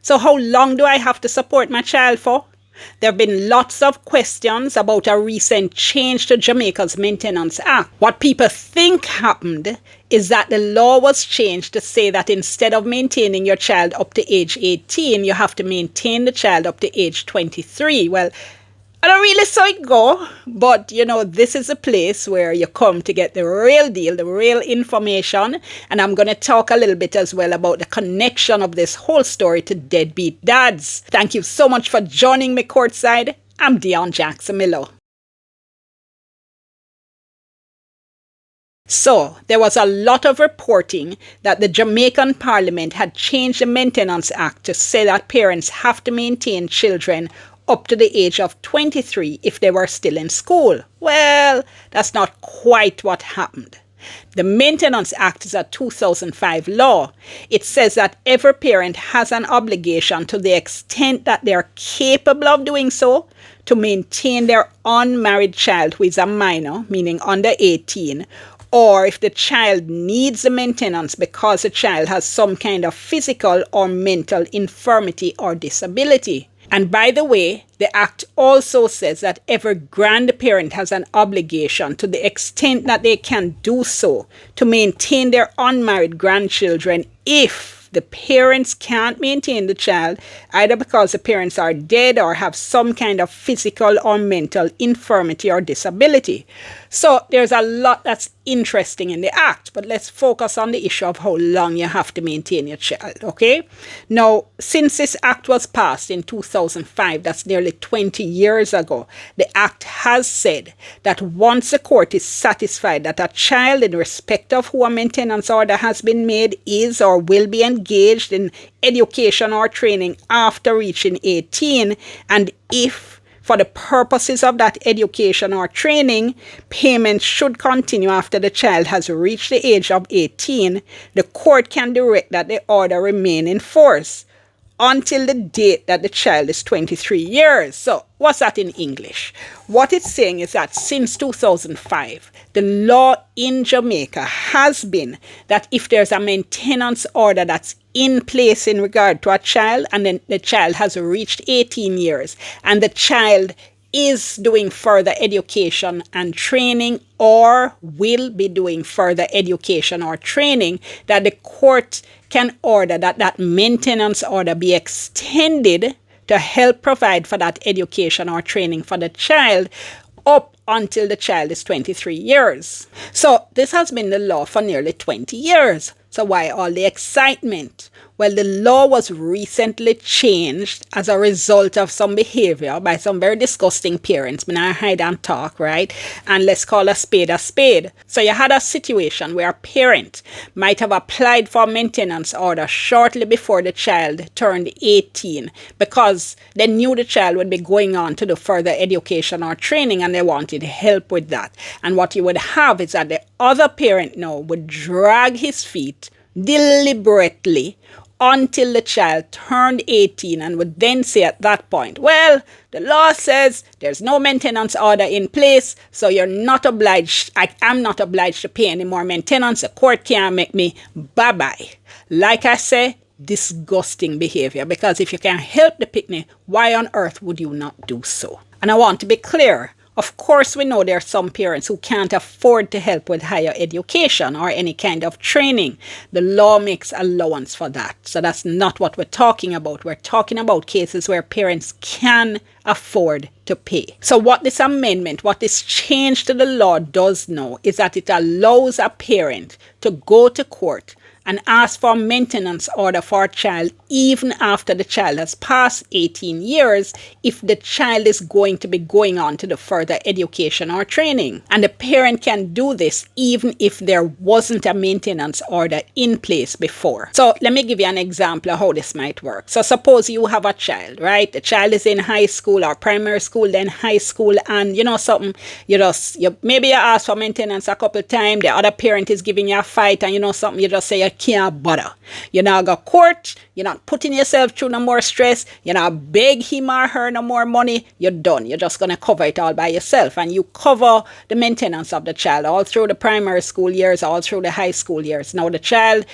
So how long do I have to support my child for? There have been lots of questions about a recent change to Jamaica's Maintenance Act. What people think happened is that the law was changed to say that instead of maintaining your child up to age 18, you have to maintain the child up to age 23. Well, I don't really saw it go, but this is a place where you come to get the real deal, the real information. And I'm going to talk a little bit as well about the connection of this whole story to deadbeat dads. Thank you so much for joining me courtside. I'm Dionne Jackson Miller. So, there was a lot of reporting that the Jamaican Parliament had changed the Maintenance Act to say that parents have to maintain children up to the age of 23 if they were still in school. Well, that's not quite what happened. The Maintenance Act is a 2005 law. It says that every parent has an obligation, to the extent that they are capable of doing so, to maintain their unmarried child who is a minor, meaning under 18, or if the child needs the maintenance because the child has some kind of physical or mental infirmity or disability. And by the way, the Act also says that every grandparent has an obligation, to the extent that they can do so, to maintain their unmarried grandchildren if the parents can't maintain the child, either because the parents are dead or have some kind of physical or mental infirmity or disability. So there's a lot that's interesting in the Act, but let's focus on the issue of how long you have to maintain your child, okay? Now, since this Act was passed in 2005, that's nearly 20 years ago, the Act has said that once the court is satisfied that a child, in respect of who a maintenance order has been made, is or will be engaged in education or training after reaching 18, and if for the purposes of that education or training, payments should continue after the child has reached the age of 18, the court can direct that the order remain in force until the date that the child is 23 years. So, what's that in English? What it's saying is that since 2005, the law in Jamaica has been that if there's a maintenance order that's in place in regard to a child, and then the child has reached 18 years, and the child is doing further education and training, or will be doing further education or training, that the court can order that that maintenance order be extended to help provide for that education or training for the child up until the child is 23 years. So this has been the law for nearly 20 years. So why all the excitement? Well, the law was recently changed as a result of some behavior by some very disgusting parents. When I hide and talk, right? And let's call a spade a spade. So you had a situation where a parent might have applied for a maintenance order shortly before the child turned 18 because they knew the child would be going on to do further education or training, and they wanted help with that. And what you would have is that the other parent now would drag his feet deliberately until the child turned 18, and would then say at that point, well, the law says there's no maintenance order in place, so you're not obliged, I am not obliged to pay any more maintenance. The court can't make me, bye-bye. Like I say, disgusting behavior, because if you can help the picnic, why on earth would you not do so? And I want to be clear. Of course, we know there are some parents who can't afford to help with higher education or any kind of training. The law makes allowance for that. So that's not what we're talking about. We're talking about cases where parents can afford to pay. So what this amendment, what this change to the law does now is that it allows a parent to go to court and ask for a maintenance order for a child even after the child has passed 18 years if the child is going to be going on to the further education or training. And the parent can do this even if there wasn't a maintenance order in place before. So let me give you an example of how this might work. So suppose you have a child, right? The child is in high school or primary school, then high school, and you maybe you ask for maintenance a couple times, the other parent is giving you a fight, and you just say you can't bother. You're not go court, you're not putting yourself through no more stress, you're not beg him or her no more money, you're done. You're just going to cover it all by yourself, and you cover the maintenance of the child all through the primary school years, all through the high school years. Now the child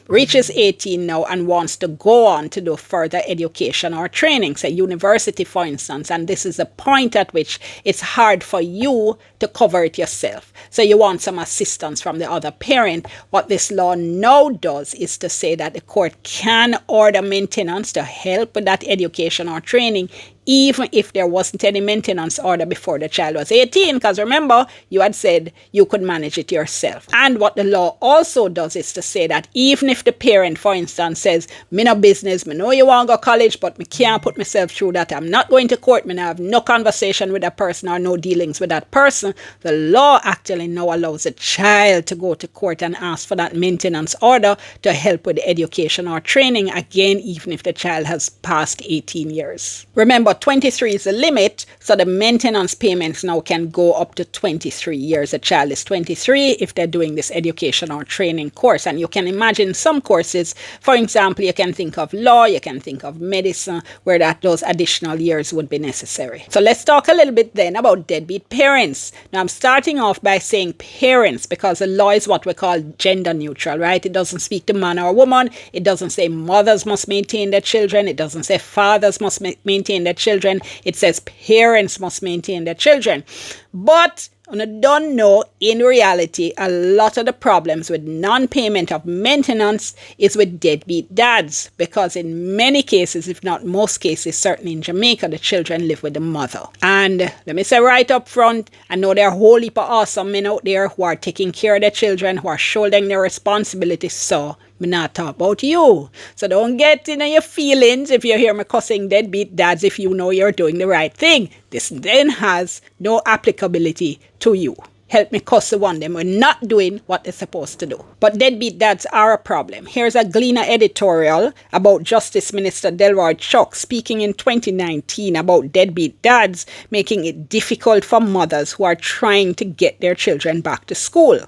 reaches 18 now and wants to go on to do further education or training, say university for instance, and this is the point at which it's hard for you to cover it yourself, so you want some assistance from the other parent, what this law now does is to say that the court can order maintenance to help with that education or training, even if there wasn't any maintenance order before the child was 18, because remember, you had said you could manage it yourself. And what the law also does is to say that even if the parent, for instance, says, me no business, me know you want to go college, but me can't put myself through that, I'm not going to court, me have no conversation with that person or no dealings with that person, the law actually now allows a child to go to court and ask for that maintenance order to help with the education or training, again, even if the child has passed 18 years. Remember, 23 is the limit, so the maintenance payments now can go up to 23 years. A child is 23 if they're doing this education or training course. And you can imagine some courses, for example, you can think of law, you can think of medicine, where those additional years would be necessary. So let's talk a little bit then about deadbeat parents. Now I'm starting off by saying parents because the law is what we call gender neutral, right? It doesn't speak to man or woman. It doesn't say mothers must maintain their children. It doesn't say fathers must maintain their children. It says parents must maintain their children. But I don't know, in reality, a lot of the problems with non-payment of maintenance is with deadbeat dads, because in many cases, if not most cases, certainly in Jamaica, the children live with the mother. And let me say right up front, I know there are a whole heap of awesome men out there who are taking care of their children, who are shouldering their responsibilities, so me not talk about you. So don't get in your feelings if you hear me cussing deadbeat dads if you know you're doing the right thing. This then has no applicability to you. Help me cuss the one them are not doing what they're supposed to do. But deadbeat dads are a problem. Here's a Gleaner editorial about Justice Minister Delroy Chuck speaking in 2019 about deadbeat dads making it difficult for mothers who are trying to get their children back to school.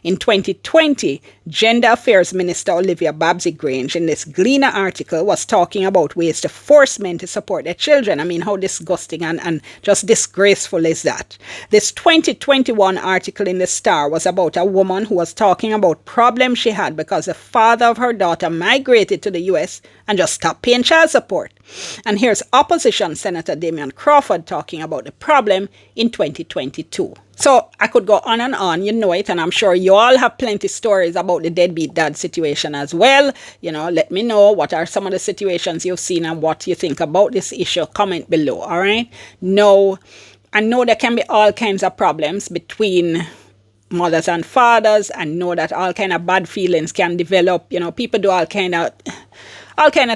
In 2020, Gender Affairs Minister Olivia Babsy-Grange in this Gleaner article was talking about ways to force men to support their children. I mean, how disgusting and just disgraceful is that? This 2021 article in the Star was about a woman who was talking about problems she had because the father of her daughter migrated to the US and just stopped paying child support. And here's opposition Senator Damian Crawford talking about the problem in 2022. So I could go on and on, you know it, and I'm sure you all have plenty stories about the deadbeat dad situation as well. You know, let me know what are some of the situations you've seen and what you think about this issue. Comment below, all right? No, I know there can be all kinds of problems between mothers and fathers. I know that all kind of bad feelings can develop. You know, people do all kind of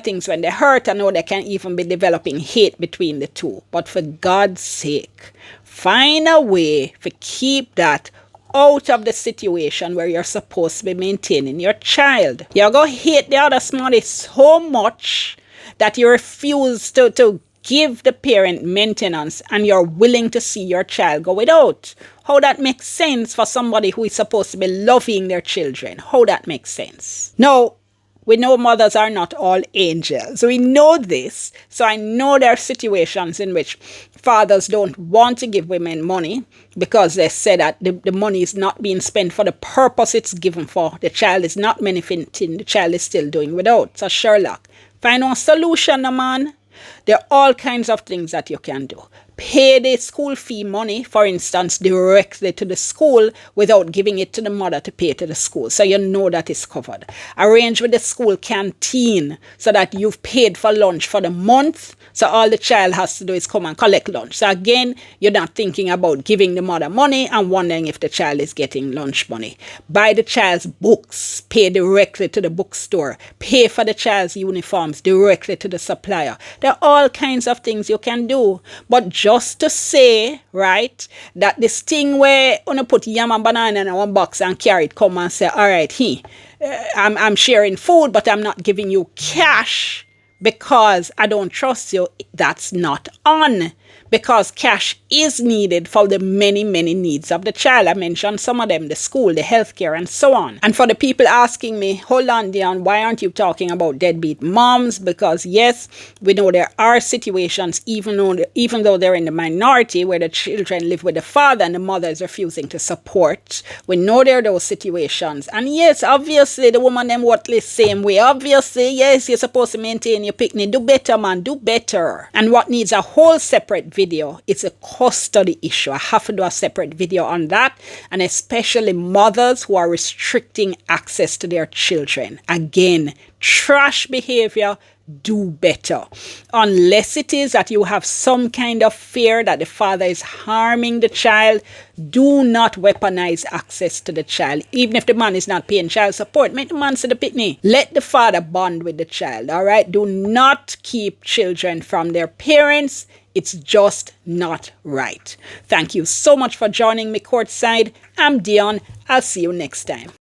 things when they hurt. I know there can even be developing hate between the two. But for God's sake, find a way to keep that out of the situation where you're supposed to be maintaining your child. You're going to hate the other somebody so much that you refuse to give the parent maintenance and you're willing to see your child go without. How that makes sense for somebody who is supposed to be loving their children? How that makes sense? Now, we know mothers are not all angels. We know this. So I know there are situations in which fathers don't want to give women money because they say that the money is not being spent for the purpose it's given for. The child is not benefiting. The child is still doing without. So Sherlock, find a solution, man. There are all kinds of things that you can do. Pay the school fee money, for instance, directly to the school without giving it to the mother to pay to the school. So you know that it's covered. Arrange with the school canteen so that you've paid for lunch for the month. So all the child has to do is come and collect lunch. So again, you're not thinking about giving the mother money and wondering if the child is getting lunch money. Buy the child's books. Pay directly to the bookstore. Pay for the child's uniforms directly to the supplier. There are all kinds of things you can do. But just to say, right, that this thing where you put yam and banana in one box and carry it, come and say, all right, I'm sharing food, but I'm not giving you cash because I don't trust you, that's not on. because cash is needed for the many, many needs of the child. I mentioned some of them, the school, the healthcare, and so on. And for the people asking me, hold on, Dionne, why aren't you talking about deadbeat moms? Because yes, we know there are situations, even though they're in the minority, where the children live with the father and the mother is refusing to support. We know there are those situations. And yes, obviously, the woman them worthless same way. Obviously, yes, you're supposed to maintain your picnic. Do better, man. Do better. And what needs a whole separate video, it's a custody issue. I have to do a separate video on that, and especially mothers who are restricting access to their children. Again, trash behavior. Do better. Unless it is that you have some kind of fear that the father is harming the child, do not weaponize access to the child. Even if the man is not paying child support, make the man see the pitney. Let the father bond with the child, all right? Do not keep children from their parents. It's just not right. Thank you so much for joining me courtside. I'm Dionne. I'll see you next time.